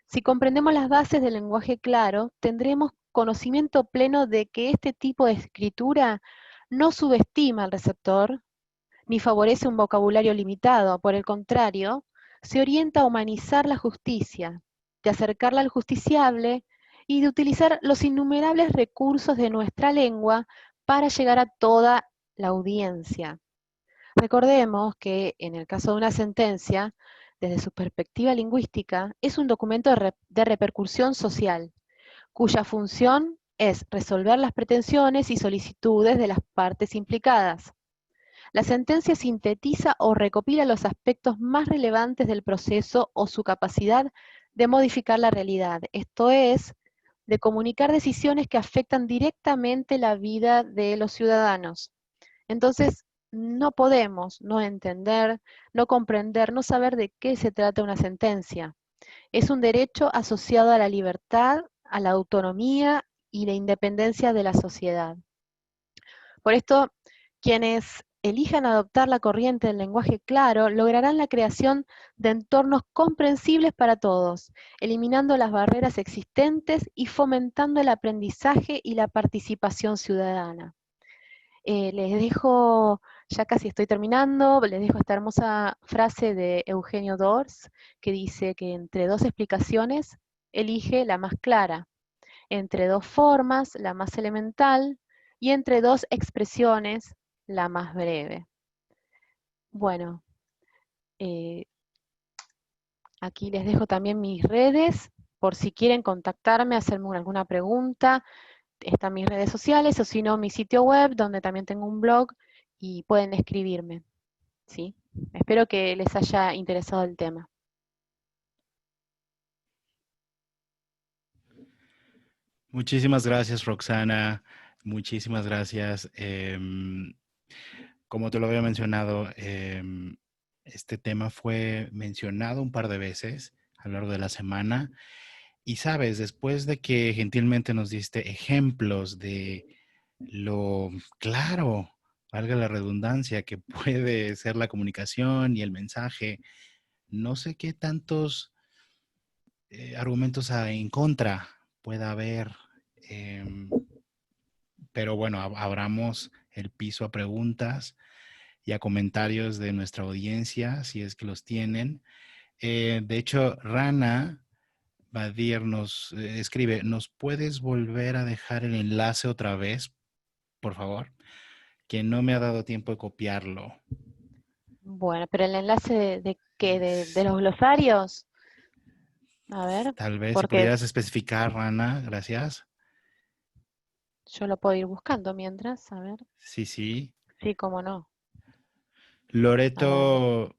Si comprendemos las bases del lenguaje claro, tendremos conocimiento pleno de que este tipo de escritura no subestima al receptor, ni favorece un vocabulario limitado, por el contrario, se orienta a humanizar la justicia, de acercarla al justiciable y de utilizar los innumerables recursos de nuestra lengua para llegar a toda la audiencia. Recordemos que en el caso de una sentencia, desde su perspectiva lingüística, es un documento de repercusión social, cuya función es resolver las pretensiones y solicitudes de las partes implicadas. La sentencia sintetiza o recopila los aspectos más relevantes del proceso o su capacidad de modificar la realidad, esto es, de comunicar decisiones que afectan directamente la vida de los ciudadanos. Entonces, no podemos no entender, no comprender, no saber de qué se trata una sentencia. Es un derecho asociado a la libertad, a la autonomía y la independencia de la sociedad. Por esto, quienes elijan adoptar la corriente del lenguaje claro lograrán la creación de entornos comprensibles para todos, eliminando las barreras existentes y fomentando el aprendizaje y la participación ciudadana. Les dejo, ya casi estoy terminando, les dejo esta hermosa frase de Eugenio Dors, que dice que entre dos explicaciones elige la más clara, entre dos formas la más elemental, y entre dos expresiones la más breve. Bueno, aquí les dejo también mis redes, por si quieren contactarme, hacerme alguna pregunta. Están mis redes sociales, o si no, mi sitio web, donde también tengo un blog, y pueden escribirme, ¿sí? Espero que les haya interesado el tema. Muchísimas gracias, Roxana. Muchísimas gracias. Como te lo había mencionado, este tema fue mencionado un par de veces a lo largo de la semana. Y sabes, después de que gentilmente nos diste ejemplos de lo claro, valga la redundancia, que puede ser la comunicación y el mensaje, no sé qué tantos argumentos en contra pueda haber, pero bueno, abramos el piso a preguntas y a comentarios de nuestra audiencia, si es que los tienen. De hecho, Rana Badir nos escribe, ¿nos puedes volver a dejar el enlace otra vez, por favor? Que no me ha dado tiempo de copiarlo. Bueno, pero el enlace de qué, de los glosarios, a ver, Tal vez si porque pudieras especificar, Rana, gracias. yo lo puedo ir buscando mientras, a ver. Sí, sí. Sí, cómo no. A ver. Loreto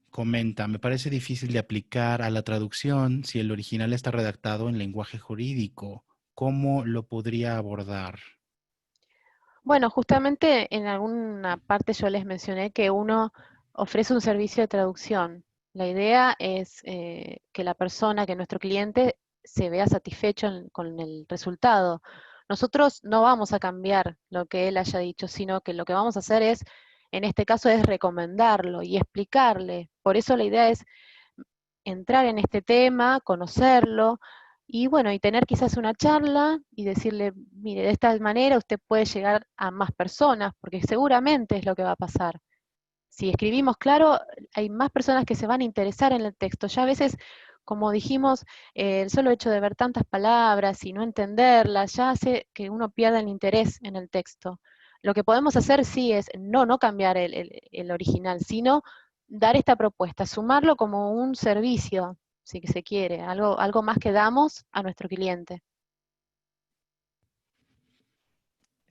comenta, me parece difícil de aplicar a la traducción si el original está redactado en lenguaje jurídico. ¿Cómo lo podría abordar? Bueno, justamente en alguna parte yo les mencioné que uno ofrece un servicio de traducción. La idea es que la persona, que nuestro cliente, se vea satisfecho con el resultado. Nosotros no vamos a cambiar lo que él haya dicho, sino que lo que vamos a hacer es, en este caso, es recomendarlo y explicarle. Por eso la idea es entrar en este tema, conocerlo, y bueno, y tener quizás una charla y decirle, mire, de esta manera usted puede llegar a más personas, porque seguramente es lo que va a pasar. Si escribimos claro, hay más personas que se van a interesar en el texto. Ya a veces, como dijimos, el solo hecho de ver tantas palabras y no entenderlas ya hace que uno pierda el interés en el texto. Lo que podemos hacer sí es no cambiar el original, sino dar esta propuesta, sumarlo como un servicio, si que se quiere, algo más que damos a nuestro cliente.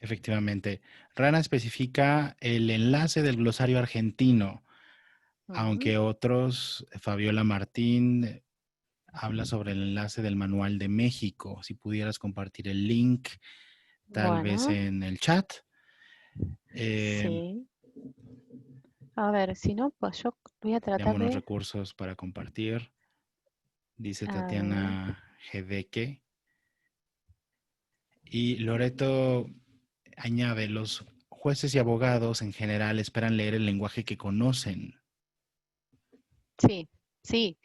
Efectivamente. Rana especifica el enlace del glosario argentino, aunque otros, Fabiola Martín, habla sobre el enlace del Manual de México. Si pudieras compartir el link, tal vez Bueno, en el chat. sí. A ver, si no, pues yo voy a tratar Tenemos unos de... recursos para compartir, dice A ver. Tatiana Gedeque. Y Loreto añade, los jueces y abogados en general esperan leer el lenguaje que conocen. Sí, sí,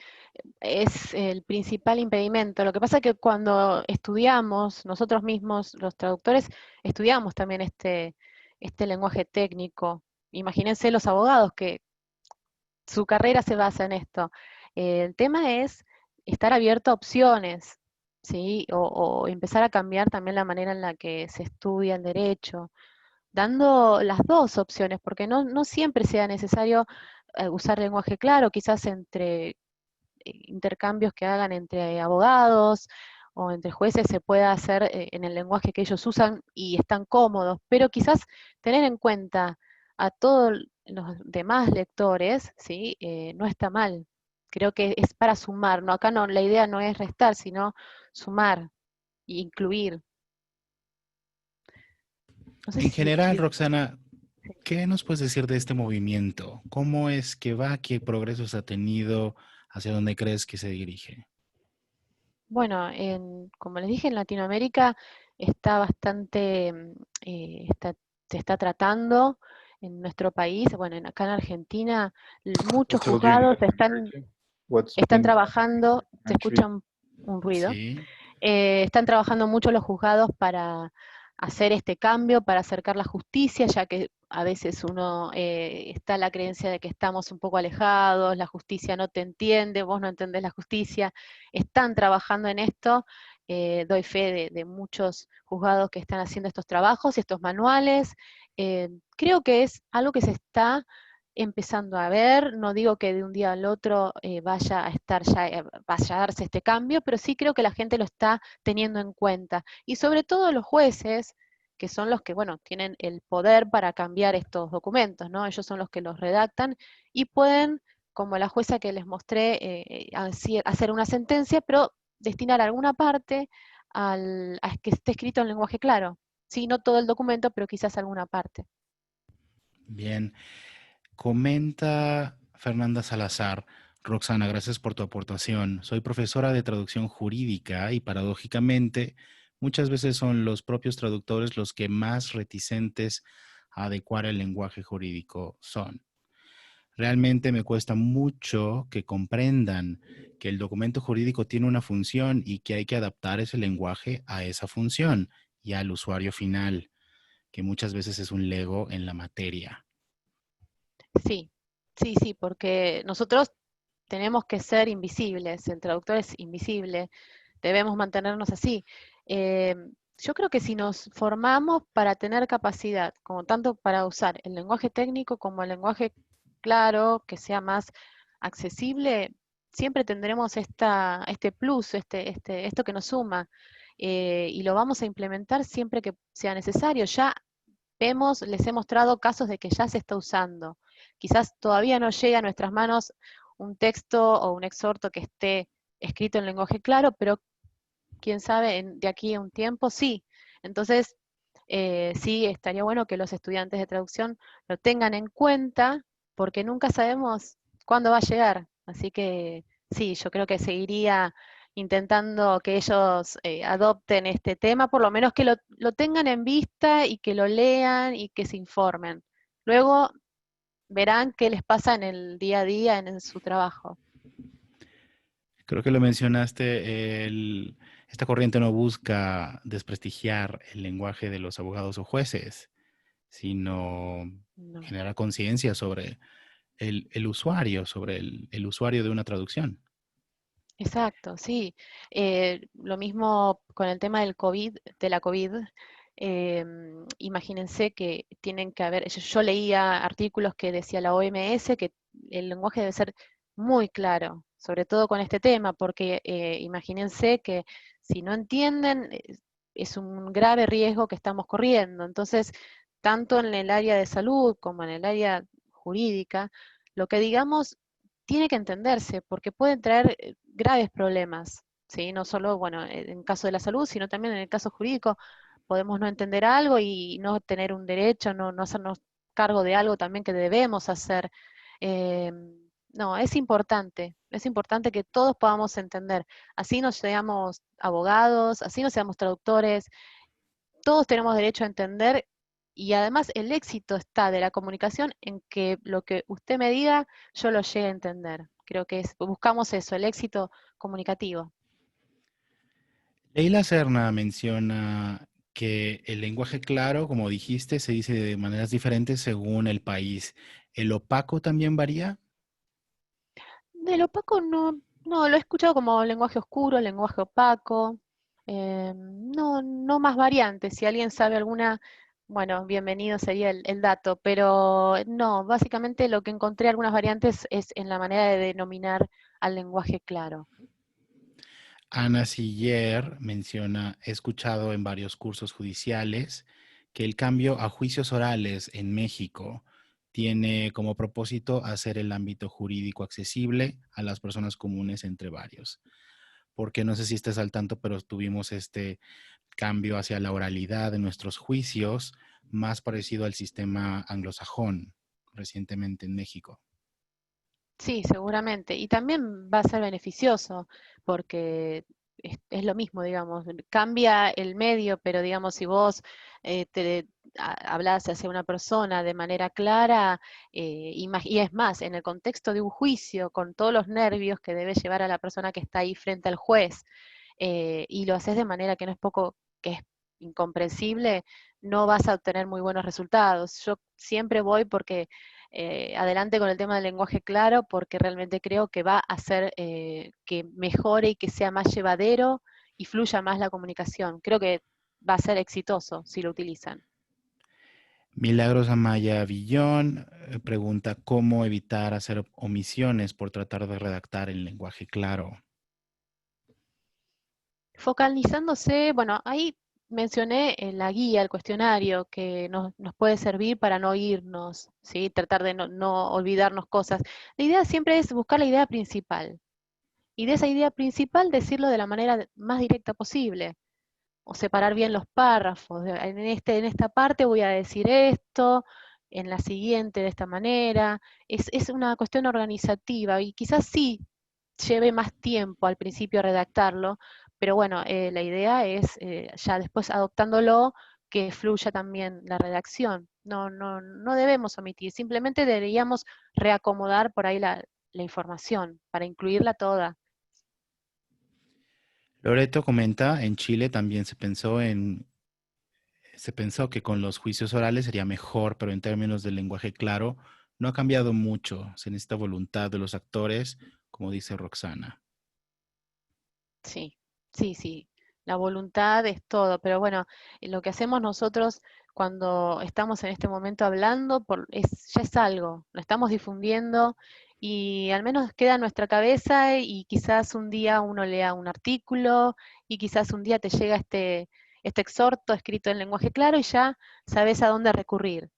es el principal impedimento. Lo que pasa es que cuando estudiamos, nosotros mismos, los traductores, estudiamos también este lenguaje técnico. Imagínense los abogados que su carrera se basa en esto. El tema es estar abierto a opciones, ¿sí? O empezar a cambiar también la manera en la que se estudia el derecho, dando las dos opciones, porque no siempre sea necesario usar lenguaje claro, quizás entre intercambios que hagan entre abogados o entre jueces se pueda hacer en el lenguaje que ellos usan y están cómodos, pero quizás tener en cuenta a todos los demás lectores, ¿sí? No está mal. Creo que es para sumar, ¿no? Acá no, la idea no es restar, sino sumar e incluir. No sé En si... general, Roxana, ¿Qué nos puedes decir de este movimiento? ¿Cómo es que va? ¿Qué progresos ha tenido? ¿Hacia dónde crees que se dirige? Bueno, como les dije, en Latinoamérica está bastante, se está tratando en nuestro país, bueno, acá en Argentina, muchos Still doing juzgados it, Tracy? What's están been trabajando, se actually escucha un ruido, Sí, están trabajando mucho los juzgados para hacer este cambio, para acercar la justicia, ya que a veces uno está la creencia de que estamos un poco alejados, la justicia no te entiende, vos no entendés la justicia. Están trabajando en esto, doy fe de muchos juzgados que están haciendo estos trabajos y estos manuales. Creo que es algo que se está empezando a ver, no digo que de un día al otro vaya a estar ya, vaya a darse este cambio, pero sí creo que la gente lo está teniendo en cuenta. Y sobre todo los jueces, que son los que, bueno, tienen el poder para cambiar estos documentos, ¿no? Ellos son los que los redactan y pueden, como la jueza que les mostré, hacer una sentencia, pero destinar alguna parte a que esté escrito en lenguaje claro. Sí, no todo el documento, pero quizás alguna parte. bien. Comenta Fernanda Salazar. Roxana, gracias por tu aportación. Soy profesora de traducción jurídica y paradójicamente muchas veces son los propios traductores los que más reticentes a adecuar el lenguaje jurídico son. Realmente me cuesta mucho que comprendan que el documento jurídico tiene una función y que hay que adaptar ese lenguaje a esa función y al usuario final, que muchas veces es un lego en la materia. Sí, sí, porque nosotros tenemos que ser invisibles, el traductor es invisible, debemos mantenernos así. Eh, yo creo que si nos formamos para tener capacidad, como tanto para usar el lenguaje técnico como el lenguaje claro, que sea más accesible, siempre tendremos este plus, esto que nos suma, y lo vamos a implementar siempre que sea necesario. Ya les he mostrado casos de que ya se está usando. Quizás todavía no llega a nuestras manos un texto o un exhorto que esté escrito en lenguaje claro, pero quién sabe, de aquí a un tiempo sí. Entonces, sí, estaría bueno que los estudiantes de traducción lo tengan en cuenta, porque nunca sabemos cuándo va a llegar. Así que sí, yo creo que seguiría intentando que ellos adopten este tema, por lo menos que lo tengan en vista y que lo lean y que se informen. Luego verán qué les pasa en el día a día, en su trabajo. Creo que lo mencionaste, esta corriente no busca desprestigiar el lenguaje de los abogados o jueces, sino No. generar conciencia sobre el usuario, sobre el usuario de una traducción. Exacto, sí. Lo mismo con el tema del COVID, de la COVID. Imagínense que tienen que haber, yo leía artículos que decía la OMS que el lenguaje debe ser muy claro, sobre todo con este tema, porque imagínense que si no entienden, es un grave riesgo que estamos corriendo. Entonces, tanto en el área de salud como en el área jurídica, lo que digamos tiene que entenderse, porque pueden traer graves problemas, ¿sí? No solo, bueno, en caso de la salud, sino también en el caso jurídico, podemos no entender algo y no tener un derecho, no hacernos cargo de algo también que debemos hacer. Eh, no, es importante que todos podamos entender. Así no seamos abogados, así no seamos traductores, todos tenemos derecho a entender y además el éxito está de la comunicación en que lo que usted me diga, yo lo llegue a entender. Creo que buscamos eso, el éxito comunicativo. Leila Serna menciona que el lenguaje claro, como dijiste, se dice de maneras diferentes según el país. ¿El opaco también varía? Del opaco no, lo he escuchado como lenguaje oscuro, lenguaje opaco. No más variantes. Si alguien sabe alguna, bueno, bienvenido sería el dato, pero no, básicamente lo que encontré algunas variantes es en la manera de denominar al lenguaje claro. Ana Siller menciona, he escuchado en varios cursos judiciales que el cambio a juicios orales en México tiene como propósito hacer el ámbito jurídico accesible a las personas comunes entre varios. Porque no sé si estés al tanto, pero tuvimos este cambio hacia la oralidad de nuestros juicios más parecido al sistema anglosajón recientemente en México. Sí, seguramente. Y también va a ser beneficioso, porque es lo mismo, digamos, cambia el medio, pero digamos, si vos hablás hacia una persona de manera clara, y es más, en el contexto de un juicio, con todos los nervios que debe llevar a la persona que está ahí frente al juez, y lo haces de manera que no es poco, que es incomprensible, no vas a obtener muy buenos resultados. Yo siempre voy porque adelante con el tema del lenguaje claro, porque realmente creo que va a hacer que mejore y que sea más llevadero y fluya más la comunicación. Creo que va a ser exitoso si lo utilizan. Milagros Amaya Villón pregunta cómo evitar hacer omisiones por tratar de redactar en lenguaje claro. Focalizándose, bueno, ahí mencioné en la guía, el cuestionario, que nos puede servir para no irnos, ¿sí? Tratar de no olvidarnos cosas. La idea siempre es buscar la idea principal. Y de esa idea principal decirlo de la manera más directa posible. O separar bien los párrafos. En esta parte voy a decir esto, en la siguiente de esta manera. Es una cuestión organizativa y quizás sí lleve más tiempo al principio redactarlo, pero bueno, la idea es ya después adoptándolo que fluya también la redacción. No debemos omitir, simplemente deberíamos reacomodar por ahí la información para incluirla toda. Loreto comenta, en Chile también se pensó que con los juicios orales sería mejor, pero en términos del lenguaje claro, no ha cambiado mucho. Se necesita voluntad de los actores, como dice Roxana. Sí, sí. La voluntad es todo, pero bueno, lo que hacemos nosotros cuando estamos en este momento hablando ya es algo, lo estamos difundiendo y al menos queda en nuestra cabeza y quizás un día uno lea un artículo y quizás un día te llega este exhorto escrito en lenguaje claro y ya sabes a dónde recurrir.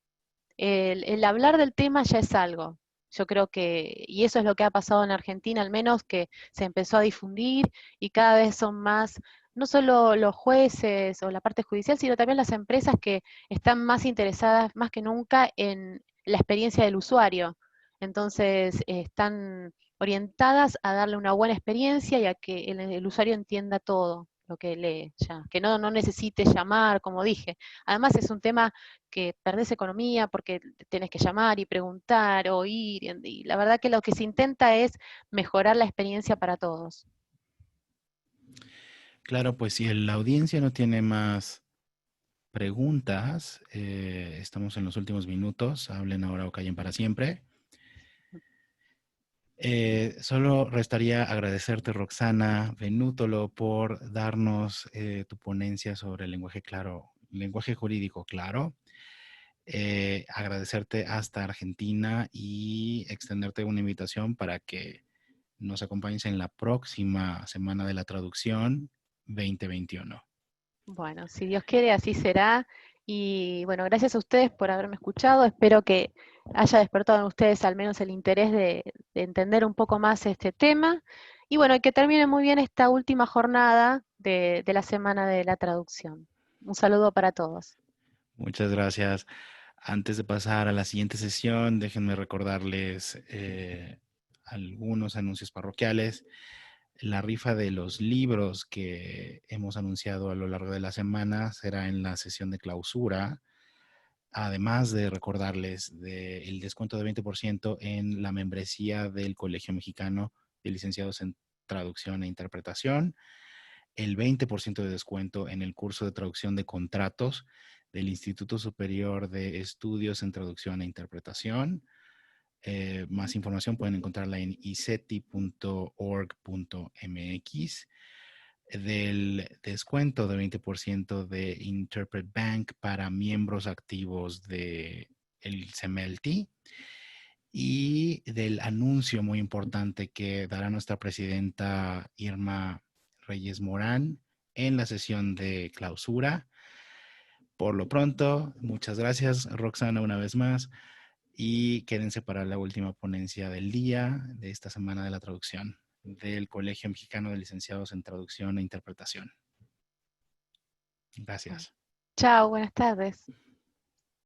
El hablar del tema ya es algo. Yo creo que, y eso es lo que ha pasado en Argentina, al menos que se empezó a difundir y cada vez son más, no solo los jueces o la parte judicial, sino también las empresas que están más interesadas más que nunca en la experiencia del usuario. Entonces, están orientadas a darle una buena experiencia y a que el usuario entienda todo lo que lee ya, que no necesite llamar, como dije. Además es un tema que perdés economía porque tenés que llamar y preguntar o ir, y la verdad que lo que se intenta es mejorar la experiencia para todos. Claro, pues si la audiencia no tiene más preguntas, estamos en los últimos minutos, hablen ahora o callen para siempre. Solo restaría agradecerte, Roxana Venútolo, por darnos tu ponencia sobre el lenguaje claro, lenguaje jurídico claro. Agradecerte hasta Argentina y extenderte una invitación para que nos acompañes en la próxima Semana de la Traducción 2021. Bueno, si Dios quiere, así será. Y bueno, gracias a ustedes por haberme escuchado. Espero que haya despertado en ustedes al menos el interés de entender un poco más este tema. Y bueno, que termine muy bien esta última jornada de la Semana de la Traducción. Un saludo para todos. Muchas gracias. Antes de pasar a la siguiente sesión, déjenme recordarles algunos anuncios parroquiales. La rifa de los libros que hemos anunciado a lo largo de la semana será en la sesión de clausura, además de recordarles el descuento de 20% en la membresía del Colegio Mexicano de Licenciados en Traducción e Interpretación, el 20% de descuento en el curso de traducción de contratos del Instituto Superior de Estudios en Traducción e Interpretación. Más información pueden encontrarla en iceti.org.mx. Del descuento de 20% de Interpret Bank para miembros activos de el CEMELTI y del anuncio muy importante que dará nuestra presidenta Irma Reyes Morán en la sesión de clausura. Por lo pronto, muchas gracias, Roxana, una vez más, y quédense para la última ponencia del día de esta semana de la traducción del Colegio Mexicano de Licenciados en Traducción e Interpretación. Gracias. Chao, buenas tardes.